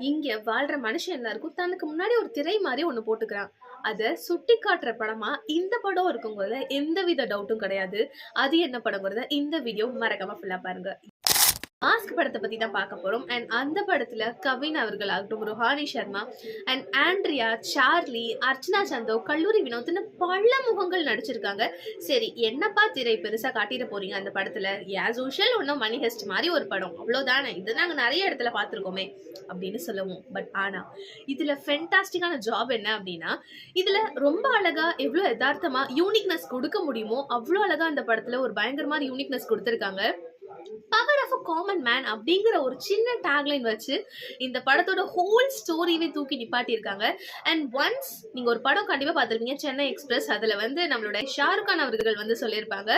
இங்க வாழ்ற மனுஷன் எல்லாருக்கும் தனக்கு முன்னாடி ஒரு திரை மாதிரி ஒண்ணு போட்டுக்கிறான். அத சுட்டி காட்டுற படமா இந்த படம் இருக்குங்கிறதுல எந்தவித டவுட்டும் கிடையாது. அது என்ன படங்கிறத இந்த வீடியோ மறக்காம ஃபுல்லா பாருங்க. மாஸ்க் படத்தை பத்தி தான் பார்க்க போறோம். அண்ட் அந்த படத்துல கவின் அவர்கள் ஆகட்டும், Ruhani Sharma and Andrea, Charlie, Archana சந்தோ, கல்லூரி வினோத்னு பல முகங்கள் நடிச்சிருக்காங்க. சரி, என்னப்பா திரை பெருசா காட்டிட போறீங்க அந்த படத்துல? ஆஸ் யூஷுவல் ஒன்னும் மணி ஹெஸ்ட் மாதிரி ஒரு படம், அவ்வளவுதானே, இது நாங்க நிறைய இடத்துல பார்த்திருக்கோமே அப்படின்னு சொல்லுவோம். பட் ஆனா இதுல ஃபென்டாஸ்டிக்கான ஜாப் என்ன அப்படின்னா, இதுல ரொம்ப அழகா எவ்வளவு யதார்த்தமா யூனிக்னஸ் கொடுக்க முடியுமோ அவ்வளவு அழகா அந்த படத்துல ஒரு பயங்கரமான யூனிக்னஸ் கொடுத்திருக்காங்க. Power of a common man அப்படிங்கிற ஒரு சின்ன டேக்லைன் வச்சு இந்த படத்தோட ஹோல் ஸ்டோரியே தூக்கி நிப்பாட்டியிருக்காங்க. அண்ட் ஒன்ஸ் நீங்க ஒரு படம் கண்டிப்பா பார்த்திருப்பீங்க, சென்னை எக்ஸ்பிரஸ். அதுல வந்து நம்மளோட ஷாருக் கான் அவர்கள் வந்து சொல்லியிருப்பாங்க,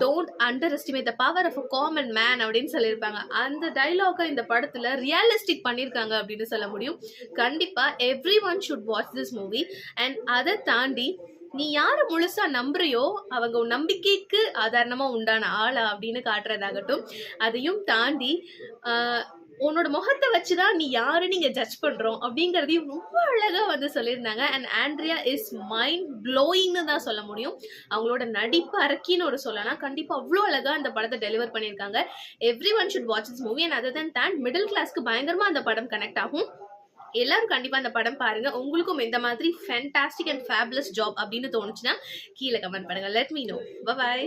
don't underestimate the power of a common man அப்படின்னு சொல்லியிருப்பாங்க. அந்த டைலாக இந்த படத்துல ரியலிஸ்டிக் பண்ணியிருக்காங்க அப்படின்னு சொல்ல முடியும். கண்டிப்பா every one should watch this movie. And அதை தாண்டி நீ யார முழுசா நம்புறியோ அவங்க நம்பிக்கைக்கு ஆதாரணமா உண்டான ஆளா அப்படின்னு காட்டுறதாகட்டும், அதையும் தாண்டி உன்னோட முகத்தை வச்சுதான் நீ யாரு நீங்க ஜட்ஜ் பண்றோம் அப்படிங்கறதையும் ரொம்ப அழகா வந்து சொல்லியிருந்தாங்க. அண்ட் ஆண்ட்ரியா இஸ் மைண்ட் ப்ளோயிங்னு தான் சொல்ல முடியும். அவங்களோட நடிப்பு அரக்கின்னு ஒரு சொல்லலாம். கண்டிப்பா அவ்வளோ அழகா அந்த படத்தை டெலிவர் பண்ணியிருக்காங்க. Every one should watch this movie. And other then that middle கிளாஸ்க்கு பயங்கரமா அந்த படம் கனெக்ட் ஆகும். எல்லாரும் கண்டிப்பா அந்த படம் பாருங்க. உங்களுக்கும் இந்த மாதிரி ஃபேண்டாஸ்டிக் அண்ட் ஃபேபுலஸ் ஜாப் அப்படின்னு தோணுச்சுன்னா கீழே கமெண்ட் பண்ணுங்க. Let me know. பை.